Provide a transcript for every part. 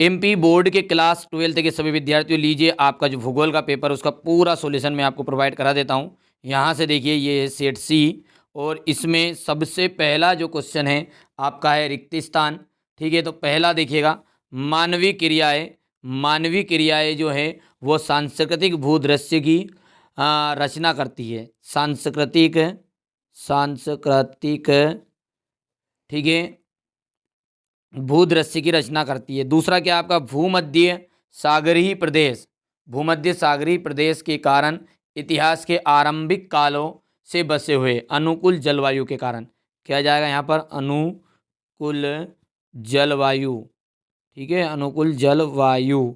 MP board के class 12th के सभी विद्यार्थियों, लीजिए आपका जो भूगोल का पेपर उसका पूरा सॉल्यूशन मैं आपको प्रोवाइड करा देता हूँ। यहाँ से देखिए ये है सेट सी, और इसमें सबसे पहला जो क्वेश्चन है आपका है रिक्त स्थान। ठीक है, तो पहला देखिएगा, मानवीय क्रियाएं। मानवीय क्रियाएं जो है वो सांस्कृतिक भूदृश्य की रचना करती है। सांस्कृतिक सांस्कृतिक ठीक है, भूदृश्य की रचना करती है। दूसरा क्या आपका, भूमध्य सागरीय प्रदेश। भूमध्य सागरीय प्रदेश के कारण इतिहास के आरंभिक कालों से बसे हुए अनुकूल जलवायु के कारण, क्या जाएगा यहाँ पर, अनुकूल जलवायु। ठीक है, अनुकूल जलवायु।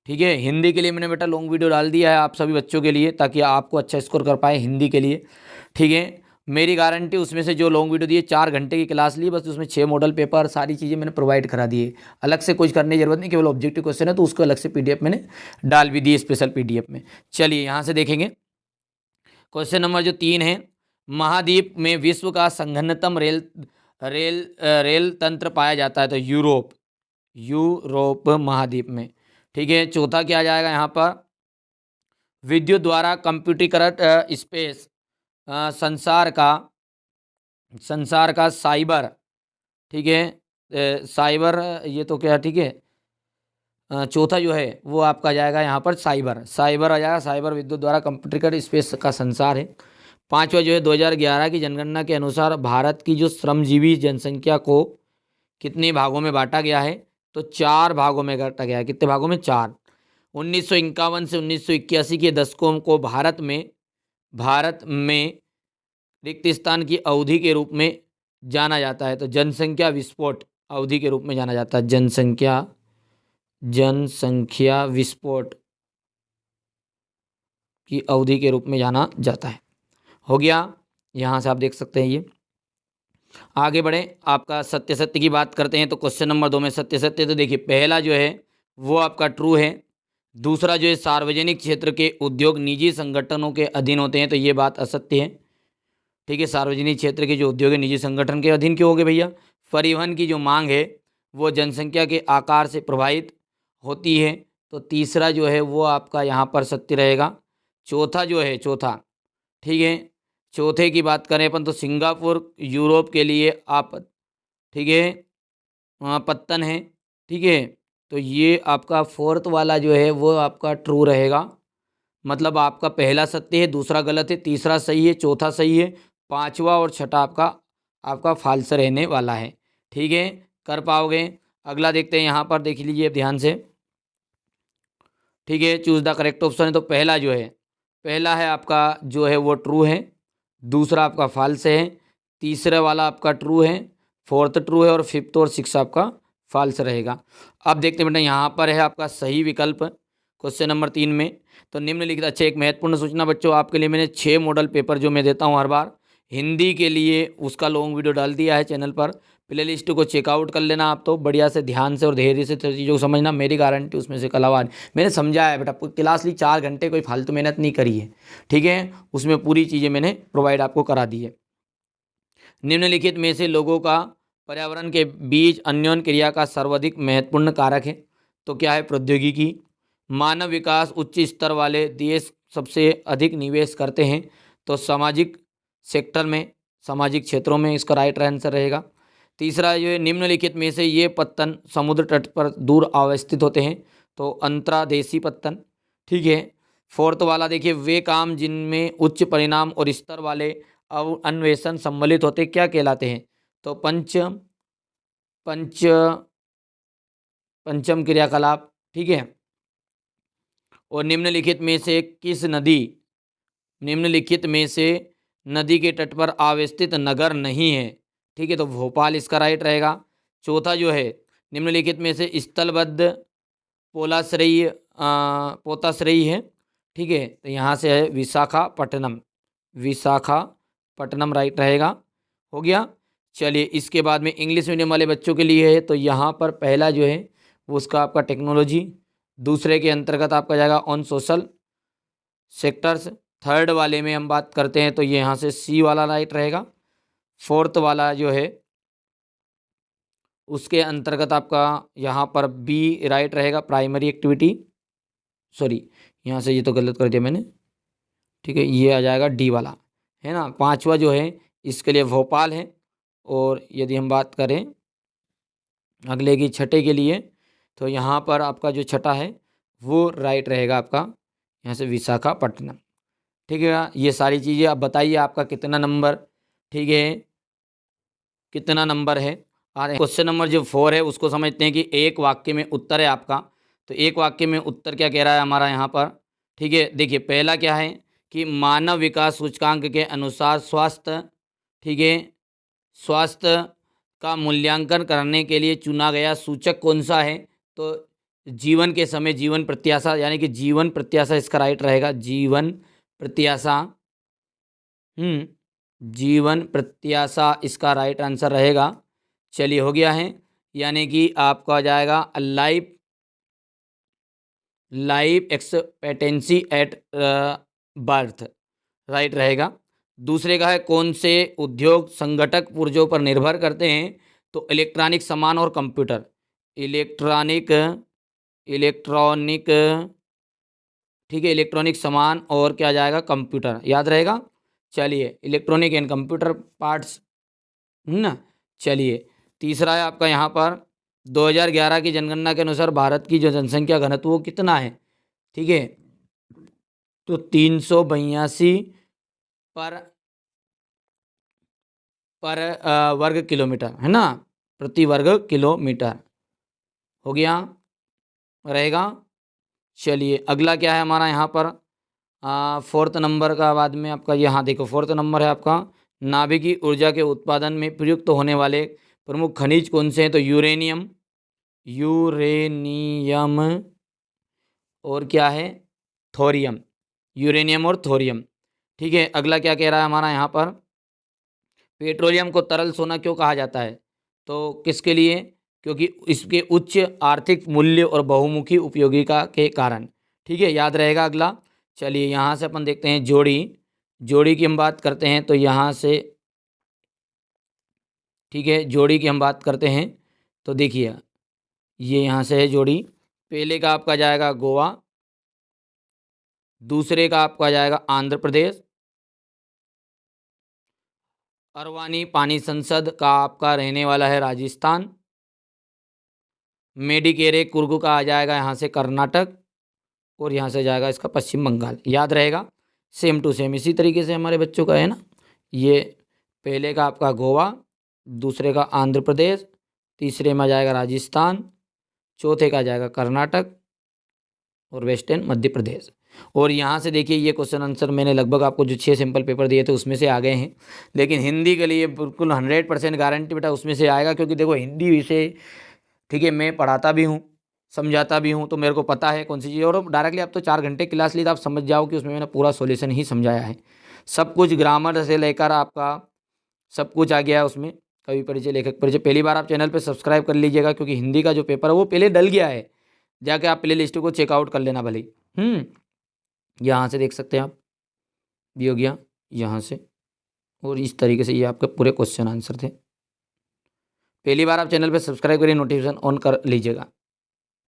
ठीक है, हिंदी के लिए मैंने बेटा लॉन्ग वीडियो डाल दिया है आप सभी बच्चों के लिए, ताकि आपको अच्छा स्कोर कर पाए हिंदी के लिए। ठीक है, मेरी गारंटी, उसमें से जो लॉन्ग वीडियो दिए 4 घंटे की क्लास ली, बस उसमें 6 मॉडल पेपर सारी चीज़ें मैंने प्रोवाइड करा दिए। अलग से कुछ करने की जरूरत नहीं, केवल ऑब्जेक्टिव क्वेश्चन है तो उसको अलग से पीडीएफ मैंने डाल भी दी स्पेशल पीडीएफ में। चलिए यहाँ से देखेंगे क्वेश्चन नंबर जो 3 है, महाद्वीप में विश्व का संघनतम रेल तंत्र पाया जाता है, तो यूरोप महाद्वीप में। ठीक है, चौथा क्या आ जाएगा यहाँ पर, विद्युत द्वारा कंप्यूटरीकृत स्पेस संसार का साइबर। ठीक है, साइबर, ये तो क्या, ठीक है, चौथा जो है वो आपका जाएगा यहाँ पर साइबर आ जाएगा। साइबर विद्युत द्वारा कंप्यूटरीकृत स्पेस का संसार है। पांचवा जो है 2011 की जनगणना के अनुसार भारत की जो श्रमजीवी जनसंख्या को कितने भागों में बांटा गया है, तो 4 भागों में बांटा गया है। कितने भागों में, 4। 1951 से 1981 के दशकों को भारत में रिक्त स्थान की अवधि के रूप में जाना जाता है, तो जनसंख्या विस्फोट अवधि के रूप में जाना जाता है। जनसंख्या विस्फोट की अवधि के रूप में जाना जाता है। हो गया, यहाँ से आप देख सकते हैं। ये आगे बढ़े, आपका सत्य की बात करते हैं, तो क्वेश्चन नंबर 2 में सत्य, तो देखिए पहला जो है वो आपका ट्रू है। दूसरा जो है, सार्वजनिक क्षेत्र के उद्योग निजी संगठनों के अधीन होते हैं, तो ये बात असत्य है। ठीक है, सार्वजनिक क्षेत्र के जो उद्योग है निजी संगठन के अधीन क्यों हो गए भैया। परिवहन की जो मांग है वो जनसंख्या के आकार से प्रभावित होती है, तो तीसरा जो है वो आपका यहाँ पर सत्य रहेगा। चौथा जो है, ठीक है, चौथे की बात करें अपन, तो सिंगापुर यूरोप के लिए आप, ठीक है, पत्तन है। ठीक है, तो ये आपका फोर्थ वाला जो है वो आपका ट्रू रहेगा। मतलब आपका पहला सत्य है, दूसरा गलत है, तीसरा सही है, चौथा सही है, पांचवा और छठा आपका फाल्स रहने वाला है। ठीक है, कर पाओगे। अगला देखते हैं, यहाँ पर देख लीजिए ध्यान से। ठीक है, चूज द करेक्ट ऑप्शन है, तो पहला है आपका जो है वो ट्रू है, दूसरा आपका फाल्स है, तीसरा वाला आपका ट्रू है, फोर्थ ट्रू है, और फिफ्थ और सिक्स आपका फाल्स रहेगा। अब देखते हैं बेटा, यहाँ पर है आपका सही विकल्प क्वेश्चन नंबर 3 में। तो निम्नलिखित, अच्छा एक महत्वपूर्ण सूचना बच्चों, आपके लिए मैंने 6 मॉडल पेपर जो मैं देता हूँ हर बार, हिंदी के लिए उसका लॉन्ग वीडियो डाल दिया है चैनल पर। प्ले लिस्ट को चेकआउट कर लेना आप, तो बढ़िया से ध्यान से और धैर्य से चीज़ों को समझना, मेरी गारंटी उसमें से कलावान मैंने समझाया है बेटा। क्लास ली 4 घंटे, कोई फालतू मेहनत नहीं करी है। ठीक है, उसमें पूरी चीज़ें मैंने प्रोवाइड आपको करा दी है। निम्नलिखित में से लोगों का पर्यावरण के बीच अन्योन क्रिया का सर्वाधिक महत्वपूर्ण कारक है, तो क्या है, प्रौद्योगिकी। मानव विकास उच्च स्तर वाले देश सबसे अधिक निवेश करते हैं, तो सामाजिक सेक्टर में, सामाजिक क्षेत्रों में इसका राइट आंसर रहेगा। तीसरा जो है, निम्नलिखित में से ये पत्तन समुद्र तट पर दूर अवस्थित होते हैं, तो अंतर्देशीय पत्तन। ठीक है, फोर्थ वाला देखिए, वे काम जिनमें उच्च परिणाम और स्तर वाले अन्वेषण सम्मिलित होते क्या कहलाते हैं, तो पंच पंचम क्रियाकलाप। ठीक है, और निम्नलिखित में से नदी के तट पर अवस्थित नगर नहीं है। ठीक है, तो भोपाल इसका राइट रहेगा। चौथा जो है, निम्नलिखित में से स्थलबद्ध पोताश्रयी है। ठीक है, तो यहाँ से है विशाखापट्टनम राइट रहेगा। हो गया। चलिए, इसके बाद में इंग्लिश मीडियम वाले बच्चों के लिए है, तो यहाँ पर पहला जो है वो उसका आपका टेक्नोलॉजी, दूसरे के अंतर्गत आपका जाएगा ऑन सोशल सेक्टर्स, थर्ड वाले में हम बात करते हैं तो ये यहाँ से सी वाला राइट रहेगा। फोर्थ वाला जो है उसके अंतर्गत आपका यहाँ पर बी राइट रहेगा, प्राइमरी एक्टिविटी। सॉरी, यहाँ से ये तो गलत कर दिया मैंने, ठीक है, ये आ जाएगा डी वाला, है ना। पांचवा जो है इसके लिए भोपाल है। और यदि हम बात करें अगले की छठे के लिए, तो यहाँ पर आपका जो छठा है वो राइट रहेगा आपका, यहाँ से विशाखापट्टनम। ठीक है, ये सारी चीज़ें आप बताइए आपका कितना नंबर, ठीक है, कितना नंबर है। और क्वेश्चन नंबर जो 4 है उसको समझते हैं कि एक वाक्य में उत्तर है आपका। तो एक वाक्य में उत्तर क्या कह रहा है हमारा यहाँ पर, ठीक है। देखिए पहला क्या है कि मानव विकास सूचकांक के अनुसार स्वास्थ्य, ठीक है, स्वास्थ्य का मूल्यांकन करने के लिए चुना गया सूचक कौन सा है। तो जीवन के समय जीवन प्रत्याशा, यानी कि जीवन प्रत्याशा इसका राइट रहेगा, जीवन प्रत्याशा। जीवन प्रत्याशा इसका राइट आंसर रहेगा। चलिए हो गया है, यानी कि आपका आ जाएगा life expectancy at birth, right रहेगा। दूसरे का है कौन से उद्योग संगठक पुर्जों पर निर्भर करते हैं। तो इलेक्ट्रॉनिक सामान और कंप्यूटर, इलेक्ट्रॉनिक ठीक है, इलेक्ट्रॉनिक सामान और क्या जाएगा, कंप्यूटर, याद रहेगा। चलिए इलेक्ट्रॉनिक एंड कंप्यूटर पार्ट्स ना। चलिए तीसरा है आपका यहाँ पर 2011 की जनगणना के अनुसार भारत की जो जनसंख्या घनत्व वो कितना है, ठीक है। तो 382 पर वर्ग किलोमीटर, है ना, प्रति वर्ग किलोमीटर हो गया रहेगा। चलिए अगला क्या है हमारा यहाँ पर, 4th नंबर का बाद में आपका यहाँ देखो 4th नंबर है आपका नाभिकीय ऊर्जा के उत्पादन में प्रयुक्त होने वाले प्रमुख खनिज कौन से हैं। तो यूरेनियम और क्या है, थोरियम, यूरेनियम और थोरियम। ठीक है, अगला क्या कह रहा है हमारा यहाँ पर, पेट्रोलियम को तरल सोना क्यों कहा जाता है। तो किसके लिए, क्योंकि इसके उच्च आर्थिक मूल्य और बहुमुखी उपयोगिता के कारण। ठीक है, याद रहेगा अगला। चलिए यहाँ से अपन देखते हैं जोड़ी की हम बात करते हैं। तो यहाँ से ठीक है, जोड़ी की हम बात करते हैं तो देखिए ये यहाँ से है जोड़ी। पहले का आपका जाएगा गोवा, दूसरे का आपका जाएगा आंध्र प्रदेश, अरवानी पानी संसद का आपका रहने वाला है राजस्थान, मेडिकेरे कुर्ग का आ जाएगा यहाँ से कर्नाटक, और यहाँ से जाएगा इसका पश्चिम बंगाल। याद रहेगा, सेम टू सेम इसी तरीके से हमारे बच्चों का है ना। ये पहले का आपका गोवा, दूसरे का आंध्र प्रदेश, तीसरे में आ जाएगा राजस्थान, चौथे का आ जाएगा कर्नाटक, और वेस्टर्न मध्य प्रदेश। और यहाँ से देखिए ये क्वेश्चन आंसर मैंने लगभग आपको जो 6 सिंपल पेपर दिए थे उसमें से आ गए हैं। लेकिन हिंदी के लिए बिल्कुल 100% गारंटी बेटा उसमें से आएगा, क्योंकि देखो हिंदी विषय, ठीक है, मैं पढ़ाता भी हूँ समझाता भी हूँ, तो मेरे को पता है कौन सी चीज़। और डायरेक्टली आप तो 4 घंटे क्लास ली तो आप समझ जाओ कि उसमें मैंने पूरा सॉल्यूशन ही समझाया है। सब कुछ ग्रामर से लेकर आपका सब कुछ आ गया है उसमें। कवि परिचय, लेखक परिचय, पहली बार आप चैनल पर सब्सक्राइब कर लीजिएगा, क्योंकि हिंदी का जो पेपर है वो पहले डल गया है। जाके आप प्ले लिस्ट को चेकआउट कर लेना भले। यहाँ से देख सकते हैं आप, भी हो गया यहाँ से। और इस तरीके से ये आपके पूरे क्वेश्चन आंसर थे। पहली बार आप चैनल पे सब्सक्राइब करिए, नोटिफिकेशन ऑन कर लीजिएगा।